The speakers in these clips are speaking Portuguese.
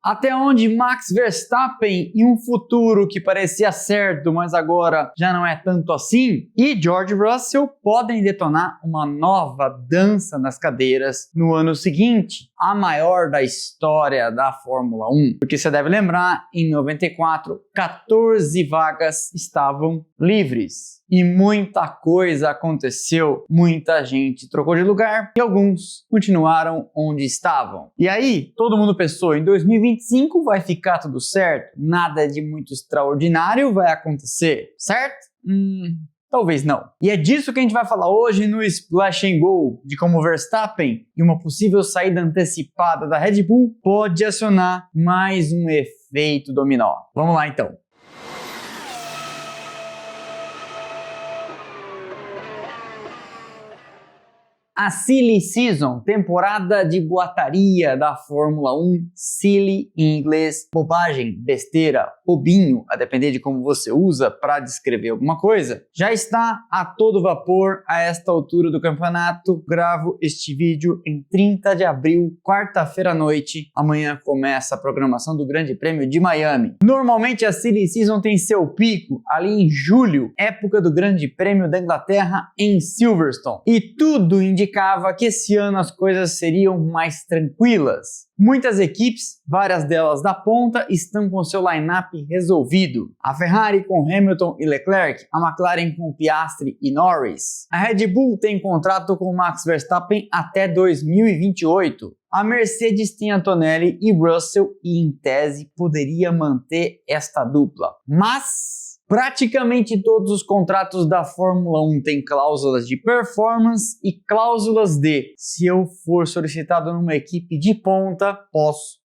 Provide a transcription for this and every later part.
Até onde Max Verstappen, em um futuro que parecia certo, mas agora já não é tanto assim, e George Russell podem detonar uma nova dança nas cadeiras no ano seguinte, a maior da história da Fórmula 1. Porque você deve lembrar, em 94, 14 vagas estavam livres. E muita coisa aconteceu, muita gente trocou de lugar e alguns continuaram onde estavam. E aí, todo mundo pensou, em 2025 vai ficar tudo certo, nada de muito extraordinário vai acontecer, certo? Talvez não. E é disso que a gente vai falar hoje no Splash and Go, de como Verstappen e uma possível saída antecipada da Red Bull pode acionar mais um efeito dominó. Vamos lá então. A Silly Season, temporada de boataria da Fórmula 1, silly em inglês, bobagem, besteira, bobinho, a depender de como você usa para descrever alguma coisa, já está a todo vapor a esta altura do campeonato. Gravo este vídeo em 30 de abril, quarta-feira à noite. Amanhã começa a programação do Grande Prêmio de Miami. Normalmente a Silly Season tem seu pico ali em julho, época do Grande Prêmio da Inglaterra em Silverstone. E tudo indicava que esse ano as coisas seriam mais tranquilas. Muitas equipes, várias delas da ponta, estão com seu line-up resolvido. A Ferrari com Hamilton e Leclerc, a McLaren com Piastri e Norris. A Red Bull tem contrato com Max Verstappen até 2028. A Mercedes tem Antonelli e Russell e, em tese, poderia manter esta dupla. Mas praticamente todos os contratos da Fórmula 1 têm cláusulas de performance e cláusulas de, se eu for solicitado numa equipe de ponta, posso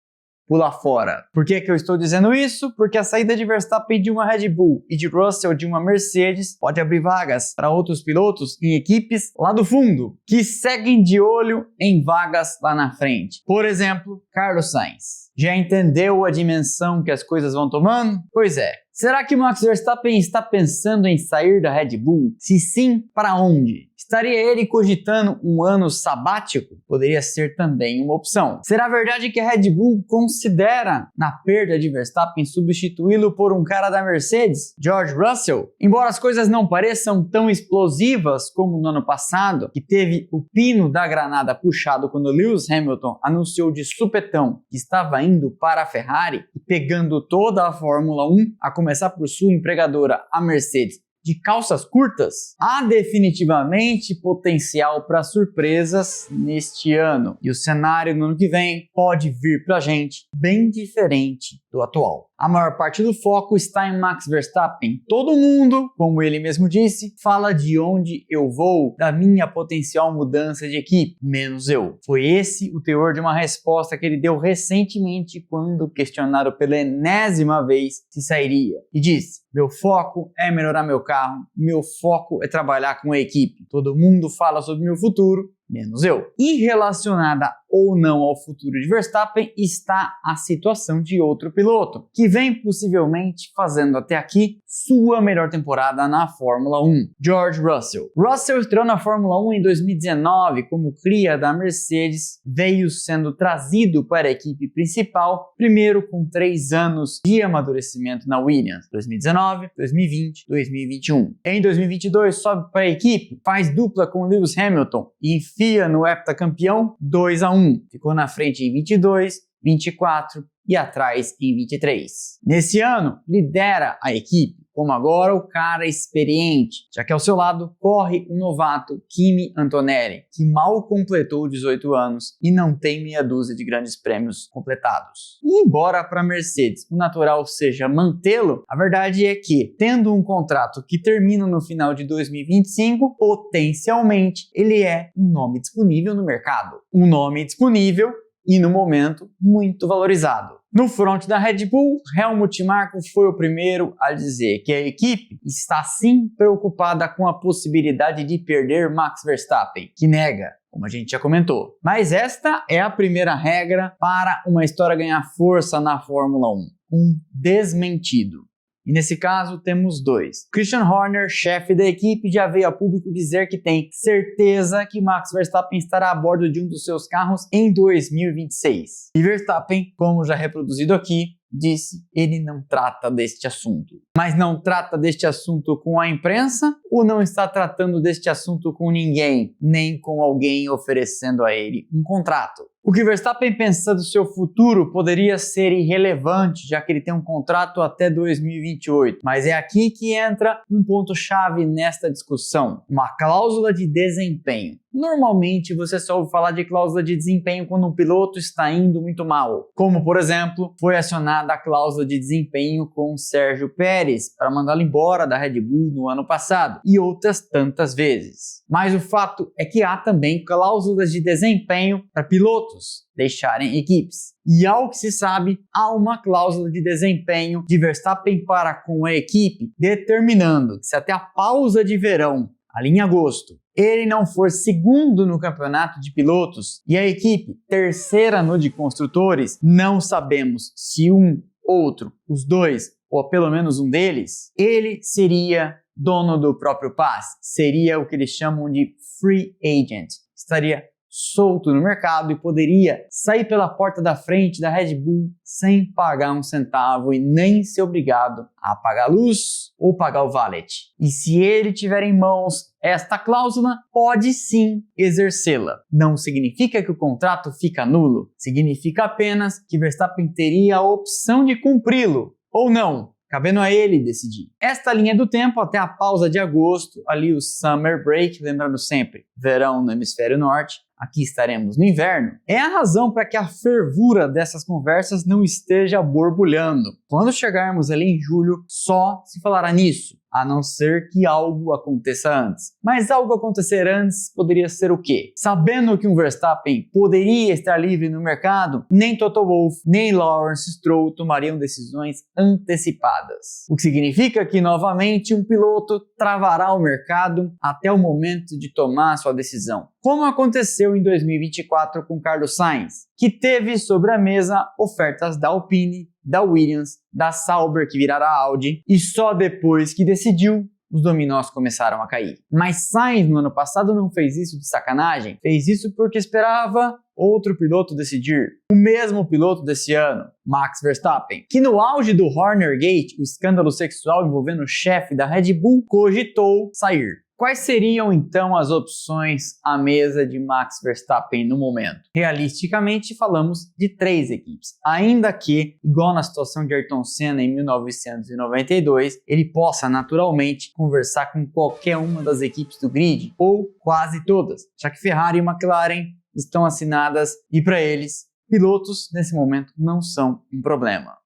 pular fora. Por que eu estou dizendo isso? Porque a saída de Verstappen de uma Red Bull e de Russell de uma Mercedes pode abrir vagas para outros pilotos em equipes lá do fundo, que seguem de olho em vagas lá na frente. Por exemplo, Carlos Sainz. Já entendeu a dimensão que as coisas vão tomando? Pois é. Será que Max Verstappen está pensando em sair da Red Bull? Se sim, para onde? Estaria ele cogitando um ano sabático? Poderia ser também uma opção. Será verdade que a Red Bull considera, na perda de Verstappen, substituí-lo por um cara da Mercedes, George Russell? Embora as coisas não pareçam tão explosivas como no ano passado, que teve o pino da granada puxado quando Lewis Hamilton anunciou de supetão que estava indo para a Ferrari e pegando toda a Fórmula 1, a começar por sua empregadora, a Mercedes, de calças curtas, há definitivamente potencial para surpresas neste ano. E o cenário no ano que vem pode vir para a gente bem diferente do atual. A maior parte do foco está em Max Verstappen. Todo mundo, como ele mesmo disse, fala de onde eu vou, da minha potencial mudança de equipe, menos eu. Foi esse o teor de uma resposta que ele deu recentemente quando questionado pela enésima vez se sairia. E disse: meu foco é melhorar meu carro, meu foco é trabalhar com a equipe. Todo mundo fala sobre meu futuro, menos eu. E relacionada ou não ao futuro de Verstappen está a situação de outro piloto, que vem possivelmente fazendo até aqui sua melhor temporada na Fórmula 1, George Russell. Russell estreou na Fórmula 1 em 2019 como cria da Mercedes, veio sendo trazido para a equipe principal, primeiro com 3 anos de amadurecimento na Williams, 2019, 2020, 2021. Em 2022 sobe para a equipe, faz dupla com Lewis Hamilton e enfia no heptacampeão 2-1. Ficou na frente em 22, 24 e atrás em 23. Nesse ano, lidera a equipe, como agora o cara experiente, já que ao seu lado corre o novato Kimi Antonelli, que mal completou 18 anos e não tem meia dúzia de grandes prêmios completados. E embora para a Mercedes o natural seja mantê-lo, a verdade é que, tendo um contrato que termina no final de 2025, potencialmente ele é um nome disponível no mercado. Um nome disponível e, no momento, muito valorizado. No front da Red Bull, Helmut Marko foi o primeiro a dizer que a equipe está sim preocupada com a possibilidade de perder Max Verstappen, que nega, como a gente já comentou. Mas esta é a primeira regra para uma história ganhar força na Fórmula 1, um desmentido. E nesse caso temos dois. Christian Horner, chefe da equipe, já veio a público dizer que tem certeza que Max Verstappen estará a bordo de um dos seus carros em 2026. E Verstappen, como já reproduzido aqui, disse ele não trata deste assunto. Mas não trata deste assunto com a imprensa ou não está tratando deste assunto com ninguém, nem com alguém oferecendo a ele um contrato? O que Verstappen pensa do seu futuro poderia ser irrelevante, já que ele tem um contrato até 2028. Mas é aqui que entra um ponto-chave nesta discussão, uma cláusula de desempenho. Normalmente você só ouve falar de cláusula de desempenho quando um piloto está indo muito mal. Como, por exemplo, foi acionada a cláusula de desempenho com Sérgio Pérez para mandá-lo embora da Red Bull no ano passado, e outras tantas vezes. Mas o fato é que há também cláusulas de desempenho para pilotos deixarem equipes. E ao que se sabe, há uma cláusula de desempenho de Verstappen para com a equipe, determinando que se até a pausa de verão, ali em agosto, ele não for segundo no campeonato de pilotos e a equipe terceira no de construtores, não sabemos se um, outro, os dois ou pelo menos um deles, ele seria dono do próprio passe, seria o que eles chamam de free agent, estaria solto no mercado e poderia sair pela porta da frente da Red Bull sem pagar um centavo e nem ser obrigado a pagar a luz ou pagar o valet. E se ele tiver em mãos esta cláusula, pode sim exercê-la. Não significa que o contrato fica nulo, significa apenas que Verstappen teria a opção de cumpri-lo ou não, cabendo a ele decidir. Esta linha do tempo até a pausa de agosto, ali o Summer Break, lembrando sempre, verão no hemisfério norte, aqui estaremos no inverno, é a razão para que a fervura dessas conversas não esteja borbulhando. Quando chegarmos ali em julho, só se falará nisso, a não ser que algo aconteça antes. Mas algo acontecer antes poderia ser o quê? Sabendo que um Verstappen poderia estar livre no mercado, nem Toto Wolff, nem Lawrence Stroll tomariam decisões antecipadas. O que significa que, novamente, um piloto travará o mercado até o momento de tomar sua decisão. Como aconteceu em 2024 com Carlos Sainz, que teve sobre a mesa ofertas da Alpine, da Williams, da Sauber, que virará Audi, e só depois que decidiu, os dominós começaram a cair. Mas Sainz no ano passado não fez isso de sacanagem, fez isso porque esperava outro piloto decidir. O mesmo piloto desse ano, Max Verstappen, que no auge do Horner Gate, o escândalo sexual envolvendo o chefe da Red Bull, cogitou sair. Quais seriam então as opções à mesa de Max Verstappen no momento? Realisticamente, falamos de 3 equipes, ainda que, igual na situação de Ayrton Senna em 1992, ele possa naturalmente conversar com qualquer uma das equipes do grid, ou quase todas, já que Ferrari e McLaren estão assinadas e para eles, pilotos nesse momento não são um problema.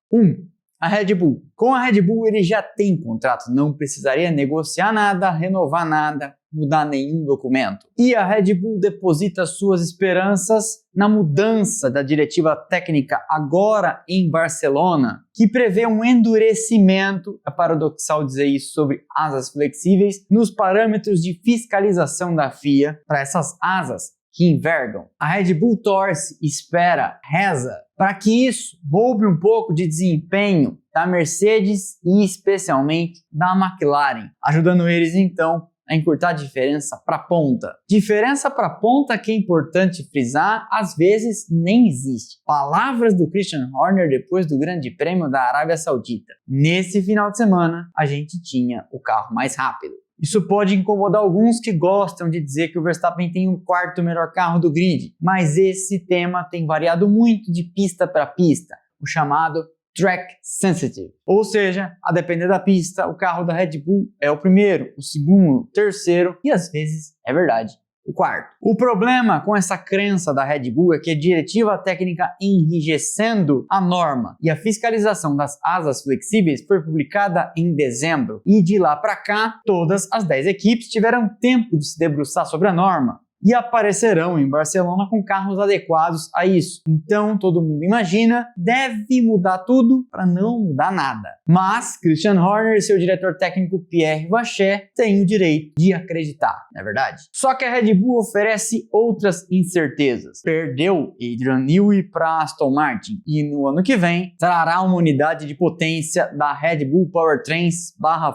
A Red Bull. Com a Red Bull ele já tem contrato, não precisaria negociar nada, renovar nada, mudar nenhum documento. E a Red Bull deposita suas esperanças na mudança da diretiva técnica agora em Barcelona, que prevê um endurecimento, é paradoxal dizer isso sobre asas flexíveis, nos parâmetros de fiscalização da FIA para essas asas que envergam. A Red Bull torce, espera, reza para que isso roube um pouco de desempenho da Mercedes e especialmente da McLaren, ajudando eles então a encurtar a diferença para ponta. Diferença para ponta que é importante frisar, às vezes nem existe. Palavras do Christian Horner depois do Grande Prêmio da Arábia Saudita. Nesse final de semana, a gente tinha o carro mais rápido. Isso pode incomodar alguns que gostam de dizer que o Verstappen tem o 4º melhor carro do grid, mas esse tema tem variado muito de pista para pista, o chamado track sensitive. Ou seja, a depender da pista, o carro da Red Bull é o primeiro, o segundo, o terceiro e às vezes, é verdade, o 4º. O problema com essa crença da Red Bull é que a diretiva técnica enrijecendo a norma e a fiscalização das asas flexíveis foi publicada em dezembro e de lá para cá todas as 10 equipes tiveram tempo de se debruçar sobre a norma. e aparecerão em Barcelona com carros adequados a isso. Então, todo mundo imagina, deve mudar tudo para não mudar nada. Mas Christian Horner e seu diretor técnico Pierre Vachey têm o direito de acreditar, não é verdade? Só que a Red Bull oferece outras incertezas. Perdeu Adrian Newey para Aston Martin e no ano que vem trará uma unidade de potência da Red Bull Powertrains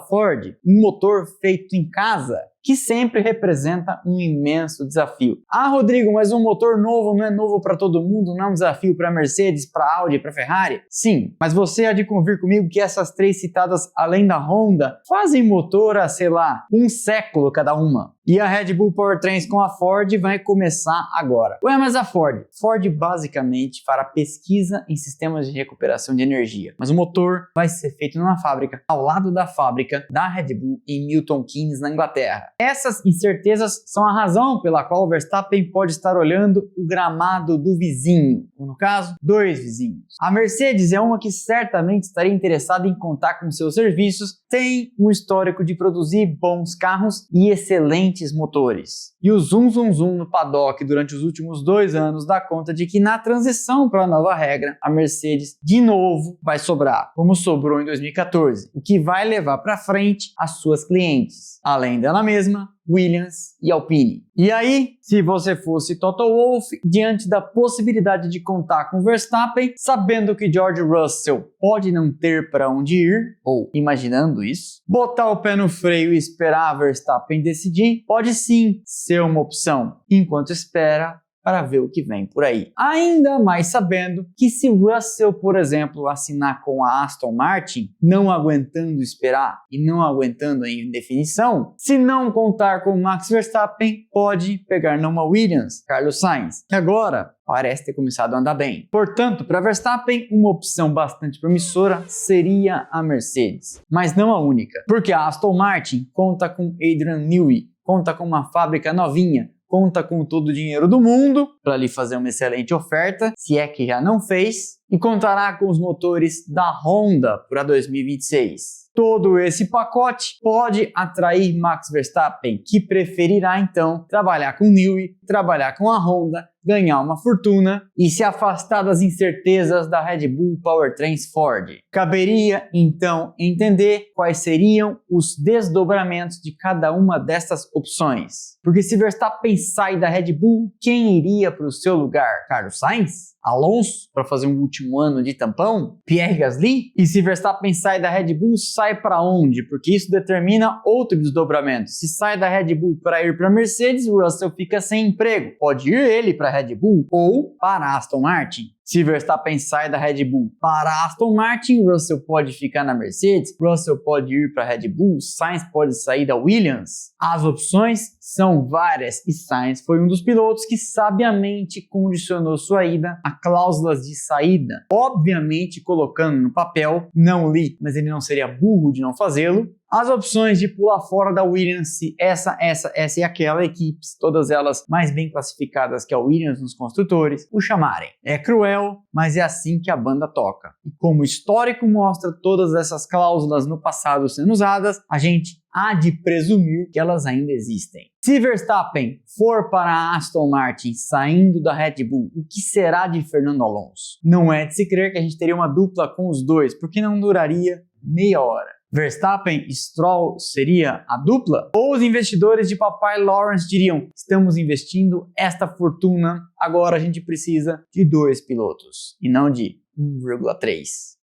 /Ford, um motor feito em casa, que sempre representa um imenso desafio. Ah, Rodrigo, mas um motor novo não é novo para todo mundo, não é um desafio para Mercedes, para Audi, para Ferrari? Sim, mas você há de convir comigo que essas três citadas, além da Honda, fazem motor há, sei lá, um século cada uma. E a Red Bull Powertrains com a Ford vai começar agora. Ué, mas a Ford? Ford basicamente fará pesquisa em sistemas de recuperação de energia, mas o motor vai ser feito numa fábrica, ao lado da fábrica da Red Bull em Milton Keynes, na Inglaterra. Essas incertezas são a razão pela qual o Verstappen pode estar olhando o gramado do vizinho, ou no caso, dois vizinhos. A Mercedes é uma que certamente estaria interessada em contar com seus serviços, tem um histórico de produzir bons carros e excelentes motores. E o zoom no paddock durante os últimos 2 anos dá conta de que na transição para a nova regra, a Mercedes de novo vai sobrar, como sobrou em 2014, o que vai levar para frente as suas clientes, além dela mesma, Williams e Alpine. E aí, se você fosse Toto Wolff, diante da possibilidade de contar com Verstappen, sabendo que George Russell pode não ter para onde ir, ou imaginando isso, botar o pé no freio e esperar Verstappen decidir, pode sim ser uma opção, enquanto espera para ver o que vem por aí. Ainda mais sabendo que se Russell, por exemplo, assinar com a Aston Martin, não aguentando esperar e não aguentando a indefinição, se não contar com Max Verstappen, pode pegar numa Williams, Carlos Sainz, que agora parece ter começado a andar bem. Portanto, para Verstappen, uma opção bastante promissora seria a Mercedes, mas não a única, porque a Aston Martin conta com Adrian Newey, conta com uma fábrica novinha, conta com todo o dinheiro do mundo para lhe fazer uma excelente oferta, se é que já não fez, e contará com os motores da Honda para 2026. Todo esse pacote pode atrair Max Verstappen, que preferirá então trabalhar com Newey, trabalhar com a Honda, ganhar uma fortuna e se afastar das incertezas da Red Bull Powertrains Ford. Caberia então entender quais seriam os desdobramentos de cada uma dessas opções. Porque se Verstappen sai da Red Bull, quem iria para o seu lugar? Carlos Sainz? Alonso para fazer um último ano de tampão? Pierre Gasly? E se Verstappen sai da Red Bull, sai para onde? Porque isso determina outro desdobramento. Se sai da Red Bull para ir para Mercedes, Russell fica sem emprego. Pode ir ele para Red Bull ou para Aston Martin. Se Verstappen sai da Red Bull para Aston Martin, Russell pode ficar na Mercedes, Russell pode ir para Red Bull, Sainz pode sair da Williams. As opções são várias e Sainz foi um dos pilotos que sabiamente condicionou sua ida a cláusulas de saída, obviamente colocando no papel, não li, mas ele não seria burro de não fazê-lo, as opções de pular fora da Williams se essa e aquela equipes, todas elas mais bem classificadas que a Williams nos construtores, o chamarem. É cruel, mas é assim que a banda toca. E como o histórico mostra todas essas cláusulas no passado sendo usadas, a gente há de presumir que elas ainda existem. Se Verstappen for para a Aston Martin saindo da Red Bull, o que será de Fernando Alonso? Não é de se crer que a gente teria uma dupla com os dois, porque não duraria meia hora. Verstappen e Stroll seria a dupla? Ou os investidores de papai Lawrence diriam: estamos investindo esta fortuna, agora a gente precisa de 2 pilotos e não de 1,3.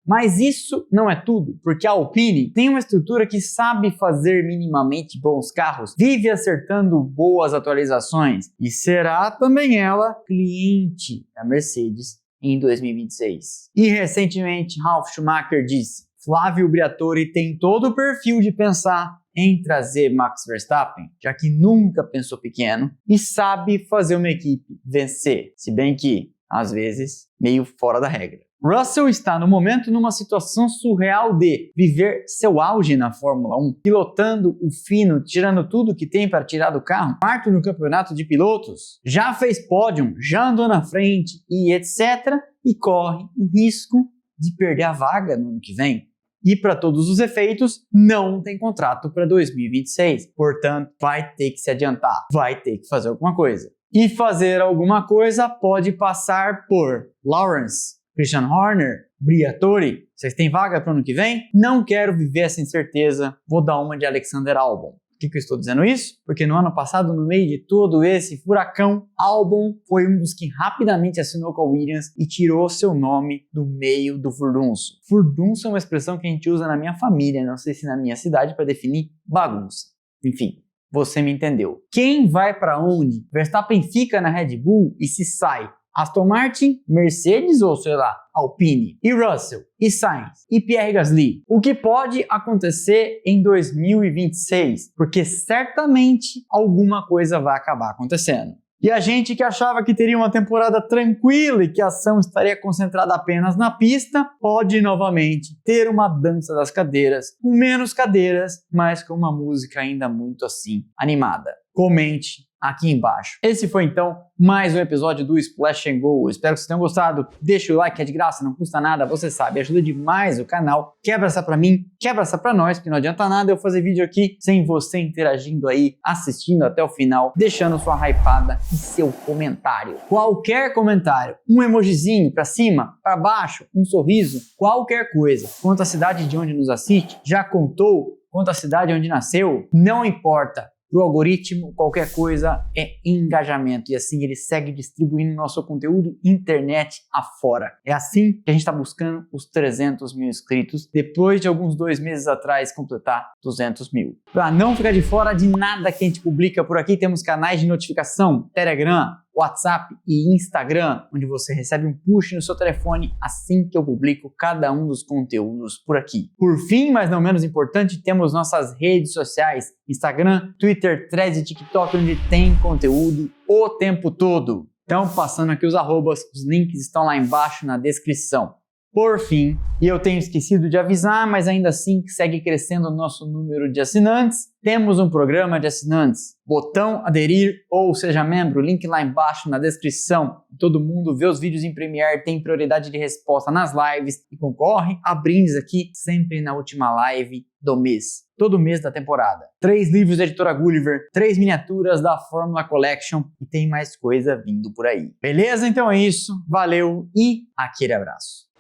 Mas isso não é tudo, porque a Alpine tem uma estrutura que sabe fazer minimamente bons carros, vive acertando boas atualizações e será também ela cliente da Mercedes em 2026. E recentemente Ralf Schumacher disse: Flávio Briatore tem todo o perfil de pensar em trazer Max Verstappen, já que nunca pensou pequeno e sabe fazer uma equipe vencer, se bem que, às vezes, meio fora da regra. Russell está no momento numa situação surreal de viver seu auge na Fórmula 1, pilotando o fino, tirando tudo que tem para tirar do carro, quarto no campeonato de pilotos, já fez pódio, já andou na frente e etc. e corre o risco de perder a vaga no ano que vem. e para todos os efeitos não tem contrato para 2026. Portanto, vai ter que se adiantar, vai ter que fazer alguma coisa. E fazer alguma coisa pode passar por Lawrence, Christian Horner, Briatore. Vocês têm vaga para o ano que vem? Não quero viver essa incerteza, vou dar uma de Alexander Albon. Por que eu estou dizendo isso? Porque no ano passado, no meio de todo esse furacão, Albon foi um dos que rapidamente assinou com a Williams e tirou seu nome do meio do furdunço. Furdunço é uma expressão que a gente usa na minha família, não sei se na minha cidade, para definir bagunça. Enfim, você me entendeu. Quem vai para onde? Verstappen fica na Red Bull e se sai Aston Martin, Mercedes ou sei lá, Alpine, e Russell, e Sainz, e Pierre Gasly. O que pode acontecer em 2026? Porque certamente alguma coisa vai acabar acontecendo. E a gente que achava que teria uma temporada tranquila e que a ação estaria concentrada apenas na pista, pode novamente ter uma dança das cadeiras, com menos cadeiras, mas com uma música ainda muito assim, animada. Comente aqui embaixo. Esse foi então mais um episódio do Splash and Go. Espero que vocês tenham gostado. Deixa o like, é de graça, não custa nada, você sabe, ajuda demais o canal. Quebra essa pra mim, quebra essa pra nós, porque não adianta nada eu fazer vídeo aqui sem você interagindo aí, assistindo até o final, deixando sua hypada e seu comentário. Qualquer comentário, um emojizinho pra cima, pra baixo, um sorriso, qualquer coisa. Quanto à cidade de onde nos assiste, já contou? Quanto à cidade onde nasceu? Não importa. Para o algoritmo, qualquer coisa é engajamento e assim ele segue distribuindo nosso conteúdo internet afora. É assim que a gente está buscando os 300 mil inscritos, depois de alguns 2 meses atrás completar 200 mil. Para não ficar de fora de nada que a gente publica por aqui, temos canais de notificação, Telegram, WhatsApp e Instagram, onde você recebe um push no seu telefone assim que eu publico cada um dos conteúdos por aqui. Por fim, mas não menos importante, temos nossas redes sociais, Instagram, Twitter, Threads e TikTok, onde tem conteúdo o tempo todo. Então, passando aqui os arrobas, os links estão lá embaixo na descrição. Por fim, e eu tenho esquecido de avisar, mas ainda assim segue crescendo o nosso número de assinantes, temos um programa de assinantes. Botão aderir ou seja membro, link lá embaixo na descrição. Todo mundo vê os vídeos em Premiere, tem prioridade de resposta nas lives e concorre a brindes aqui sempre na última live do mês. Todo mês da temporada. 3 livros da editora Gulliver, 3 miniaturas da Fórmula Collection e tem mais coisa vindo por aí. Beleza? Então é isso. Valeu e aquele abraço.